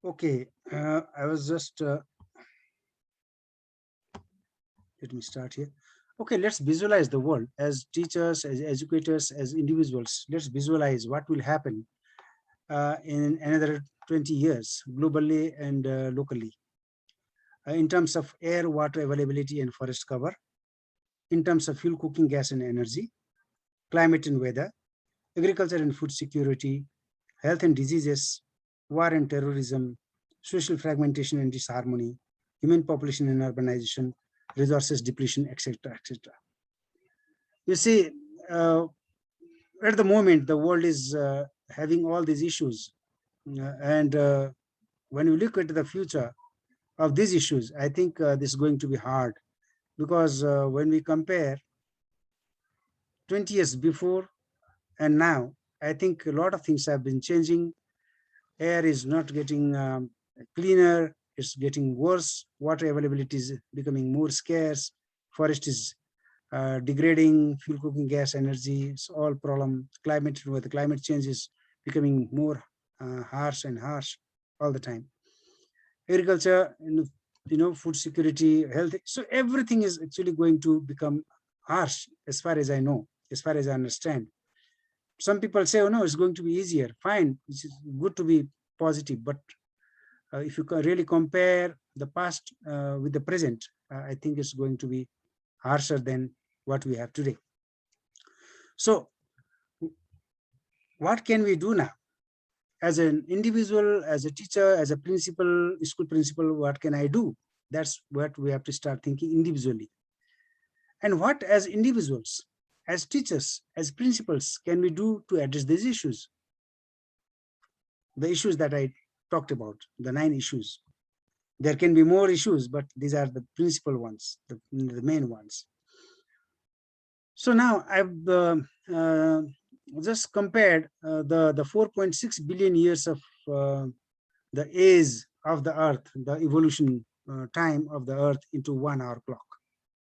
Okay, I was just, let me start here. Okay, let's visualize the world as teachers, as educators, as individuals. Let's visualize what will happen in another 20 years, globally and locally, in terms of air, water availability, and forest cover, in terms of fuel, cooking gas, and energy, climate and weather, agriculture and food security, health and diseases, war and terrorism, social fragmentation and disharmony, human population and urbanization, resources depletion, etc., etc. You see, uh, at the moment, the world is having all these issues. And when you look at the future of these issues, I think this is going to be hard because when we compare 20 years before and now, I think a lot of things have been changing. Air is not getting cleaner, it's getting worse. Water availability is becoming more scarce. Forest is degrading, fuel, cooking gas, energy, it's all problem. Climate, with the climate change is becoming more harsh and harsh all the time. Agriculture, food security, health. So everything is actually going to become harsh as far as I know, as far as I understand. Some people say, oh no, it's going to be easier. Fine, it's good to be positive, but if you really compare the past with the present, I think it's going to be harsher than what we have today. So what can we do now? As an individual, as a teacher, as a principal, school principal, what can I do? That's what we have to start thinking individually. And what as individuals, as teachers, as principals, can we do to address these issues? The issues that I talked about, the 9 issues. There can be more issues, but these are the principal ones, the main ones. So now I've just compared the 4.6 billion years of the age of the Earth, the evolution time of the Earth into 1 hour clock.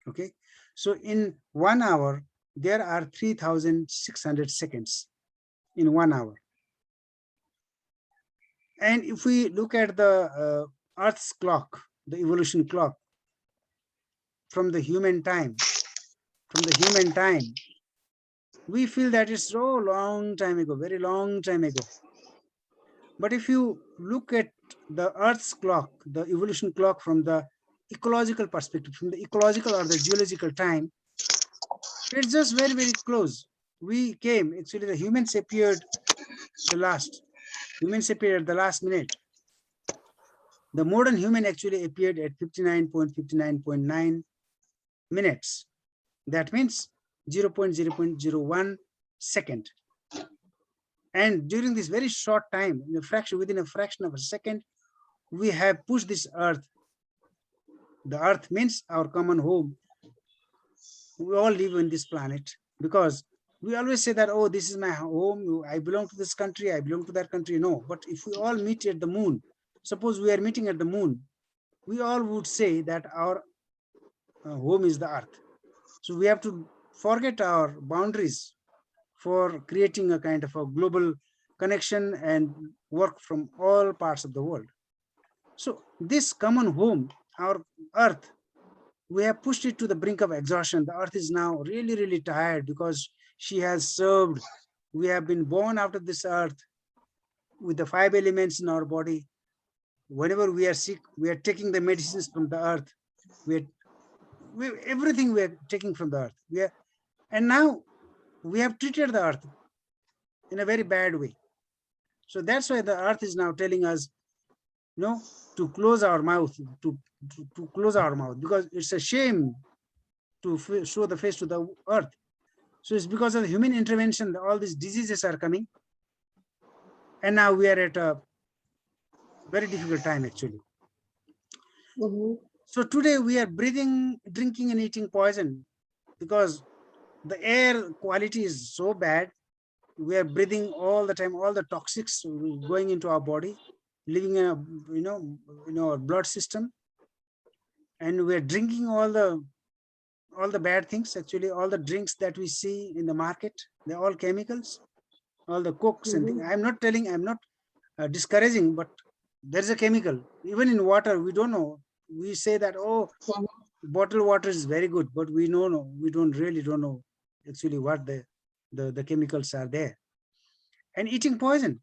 Okay, so in 1 hour there are 3,600 seconds in 1 hour. And if we look at the Earth's clock, the evolution clock, from the human time, we feel that it's so long time ago, very long time ago. But if you look at the Earth's clock, the evolution clock from the ecological perspective, from the ecological or the geological time, it's just very, very close. We came, actually the humans appeared the last. Humans appeared at the last minute. The modern human actually appeared at 59.59.9 minutes. That means 0.0.01 second. And during this very short time, within a fraction of a second, we have pushed this Earth. The Earth means our common home. We all live in this planet because we always say that, oh, this is my home, I belong to this country, I belong to that country. No, but if we all meet at the moon, suppose we are meeting at the moon, we all would say that our home is the Earth. So we have to forget our boundaries for creating a kind of a global connection and work from all parts of the world. So this common home, our Earth, we have pushed it to the brink of exhaustion. The Earth is now really, really tired because she has served. We have been born out of this Earth with the 5 elements in our body. Whenever we are sick, we are taking the medicines from the Earth. Everything we are taking from the Earth. And now we have treated the Earth in a very bad way. So that's why the Earth is now telling us, to close our mouth, to close our mouth, because it's a shame to show the face to the Earth. So it's because of human intervention that all these diseases are coming. And now we are at a very difficult time, actually. So today we are breathing, drinking and eating poison because the air quality is so bad. We are breathing all the time, all the toxics going into our body, living in a, our blood system. And we are drinking all the bad things. Actually, all the drinks that we see in the market, they're all chemicals, all the cokes and things. I'm not discouraging, but There's a chemical. Even in water, we don't know. We say that, oh, bottled water is very good, but we know, no, we don't know actually what the chemicals are there. And eating poison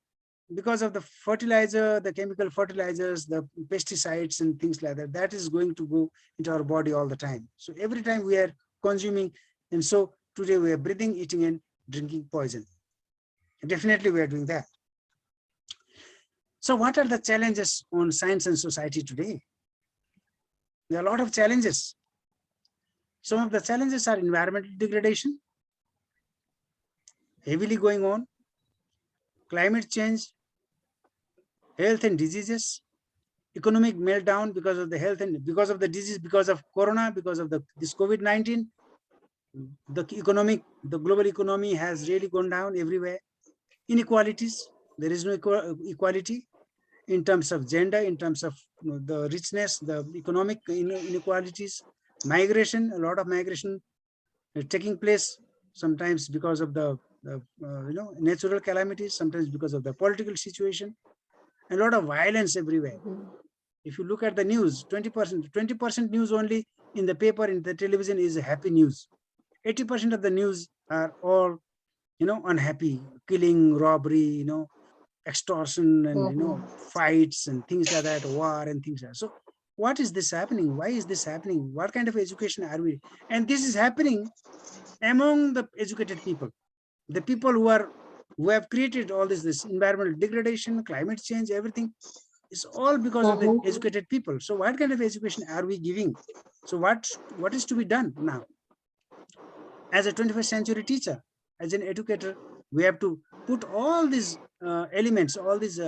because of the fertilizer, the chemical fertilizers, the pesticides and things like that, that is going to go into our body all the time. So every time we are consuming, and so today we are breathing, eating and drinking poison. Definitely we are doing that. So what are the challenges on science and society today? There are a lot of challenges. Some of the challenges are environmental degradation, heavily going on, climate change, health and diseases, economic meltdown because of the health and because of the disease, because of corona, because of this COVID-19. The global economy has really gone down everywhere. Inequalities, there is no equality in terms of gender, in terms of the richness, the economic inequalities, migration, a lot of migration taking place, sometimes because of the natural calamities, sometimes because of the political situation, and a lot of violence everywhere. If you look at the news, 20% news only in the paper, in the television is happy news. 80% of the news are all unhappy, killing, robbery, extortion, and fights and things like that, war and things like that. So what is this happening? Why is this happening? What kind of education are we? And this is happening among the educated people, the people who have created all this environmental degradation, climate change, everything is all because of the educated people. So what kind of education are we giving? So what is to be done now? As a 21st century teacher, as an educator, we have to put all these elements, all these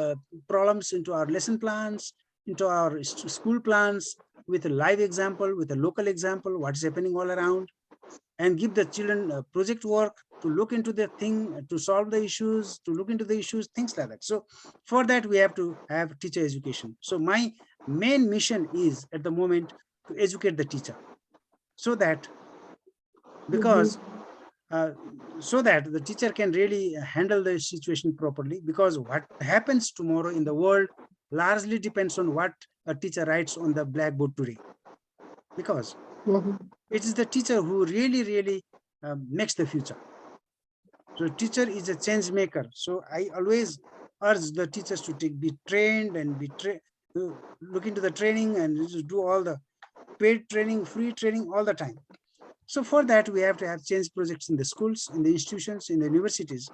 problems into our lesson plans, into our school plans, with a live example, with a local example, what's happening all around, and give the children project work to look into the thing, to solve the issues, to look into the issues, things like that. So for that, we have to have teacher education. So my main mission is at the moment to educate the teacher, so that because so that the teacher can really handle the situation properly, because what happens tomorrow in the world largely depends on what a teacher writes on the blackboard today, because it is the teacher who really makes the future. So teacher is a change maker. So I always urge the teachers to be trained and look into the training and just do all the paid training, free training all the time. So for that, we have to have change projects in the schools, in the institutions, in the universities,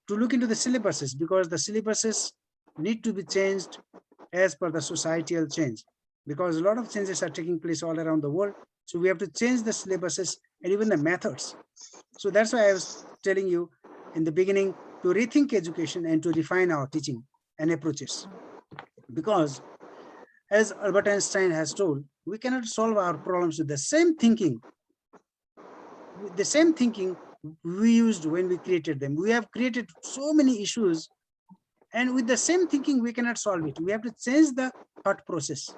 to look into the syllabuses, because the syllabuses need to be changed as per the societal change, because a lot of changes are taking place all around the world. So we have to change the syllabuses and even the methods. So that's why I was telling you in the beginning to rethink education and to refine our teaching and approaches. Because as Albert Einstein has told, we cannot solve our problems with the same thinking we used when we created them. We have created so many issues, and with the same thinking, we cannot solve it. We have to change the thought process.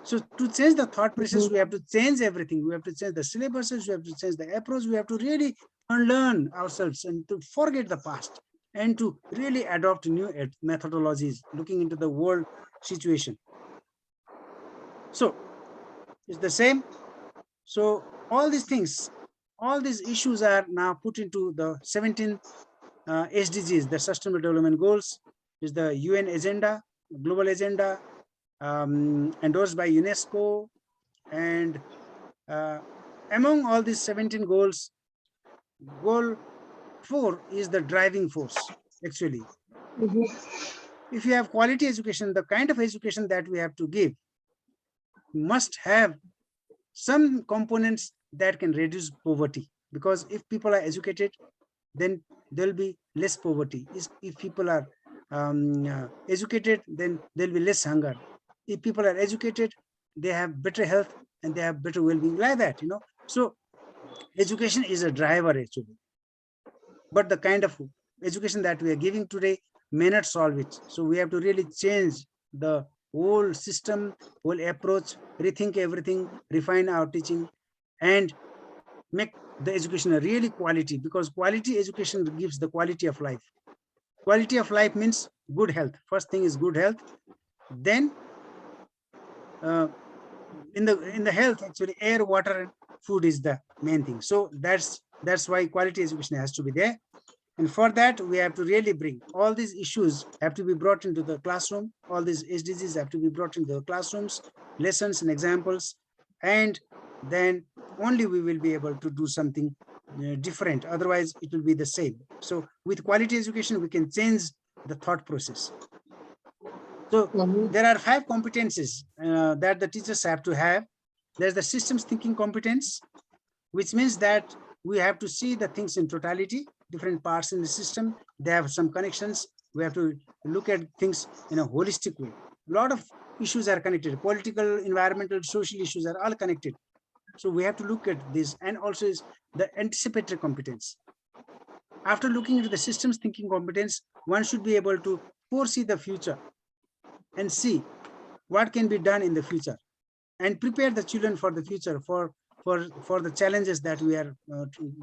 So to change the thought process, we have to change everything. We have to change the syllabuses, we have to change the approach, we have to really unlearn ourselves and to forget the past and to really adopt new methodologies, looking into the world situation. So it's the same. So all these things, all these issues are now put into the 17 SDGs, the Sustainable Development Goals, is the UN agenda, global agenda, endorsed by UNESCO. And among all these 17 goals, goal 4 is the driving force, actually. If you have quality education, the kind of education that we have to give must have some components that can reduce poverty, because if people are educated, then there'll be less poverty. If people are educated, then there'll be less hunger. If people are educated, they have better health and they have better well-being, like that. So education is a driver, actually, but the kind of education that we are giving today may not solve it. So we have to really change the whole system, whole approach, rethink everything, refine our teaching, and make the education a really quality, because quality education gives the quality of life. Quality of life means good health. First thing is good health. Then in the health, actually, air, water, and food is the main thing. So that's why quality education has to be there. And for that, we have to really bring all these issues have to be brought into the classroom. All these SDGs have to be brought into the classrooms, lessons and examples, and then only we will be able to do something different. Otherwise, it will be the same. So with quality education, we can change the thought process. So there are 5 competencies that the teachers have to have. There's the systems thinking competence, which means that we have to see the things in totality, different parts in the system. They have some connections. We have to look at things in a holistic way. A lot of issues are connected. Political, environmental, social issues are all connected. So we have to look at this. And also is the anticipatory competence. After looking into the systems thinking competence, one should be able to foresee the future and see what can be done in the future and prepare the children for the future, for the challenges that we are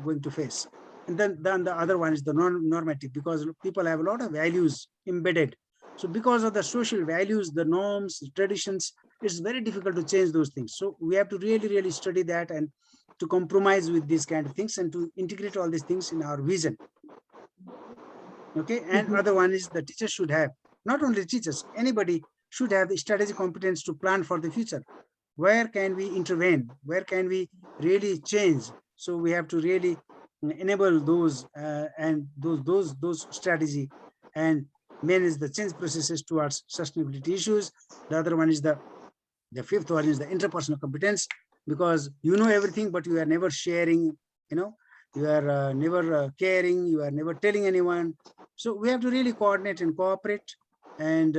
going to face. And then the other one is the normative, because people have a lot of values embedded. So because of the social values, the norms, traditions, it's very difficult to change those things. So we have to really study that and to compromise with these kind of things and to integrate all these things in our vision. Okay. And other one is the teachers should have, not only teachers, anybody should have the strategic competence to plan for the future. Where can we intervene? Where can we really change? So we have to really enable those and those strategy and manage the change processes towards sustainability issues. The other one is the fifth one is the interpersonal competence, because you know everything, but you are never sharing, you are never caring, you are never telling anyone. So we have to really coordinate and cooperate and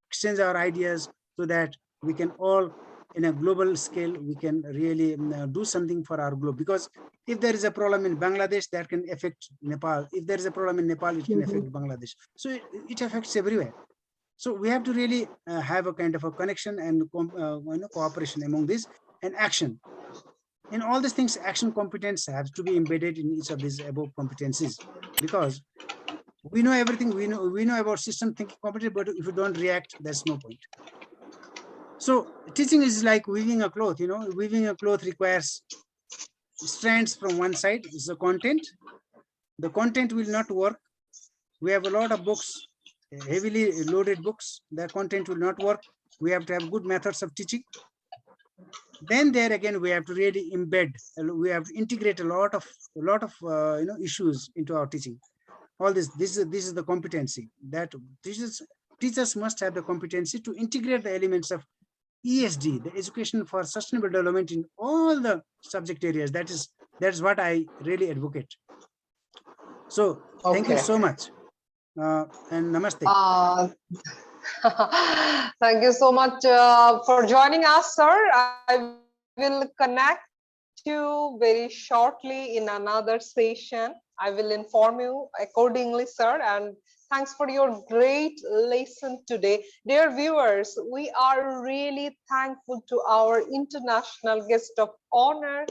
exchange our ideas so that we can all, in a global scale, we can really do something for our globe. Because if there is a problem in Bangladesh, that can affect Nepal. If there is a problem in Nepal, it can affect Bangladesh. So it affects everywhere. So we have to really have a kind of a connection and cooperation among this, and action. In all these things, action competence has to be embedded in each of these above competencies, because we know everything, we know about system thinking competence, but if you don't react, there's no point. So teaching is like weaving a cloth. Weaving a cloth requires strands from one side is the content. The content will not work. We have a lot of books, heavily loaded books. The content will not work. We have to have good methods of teaching. Then there again, we have to really embed. We have to integrate a lot of issues into our teaching. All this is the competency that teachers must have the competency to integrate the elements of ESD, the education for sustainable development, in all the subject areas. That's what I really advocate. So thank you so much, and namaste. Thank you so much for joining us, sir. I will connect you very shortly in another session. I will inform you accordingly, sir. And thanks for your great lesson today. Dear viewers, we are really thankful to our international guest of honor,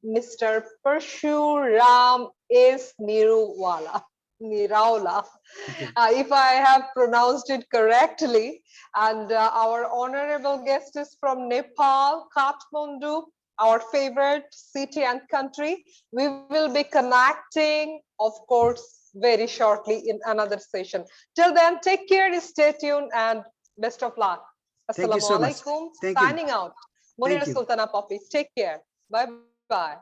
Mr. Parshuram S. Niraula, if I have pronounced it correctly. And our honorable guest is from Nepal, Kathmandu, our favorite city and country. We will be connecting, of course, very shortly in another session. Till then, take care, stay tuned, and best of luck. Assalamu alaikum. Signing out. Munira Sultana Poppy. Take care. Bye-bye.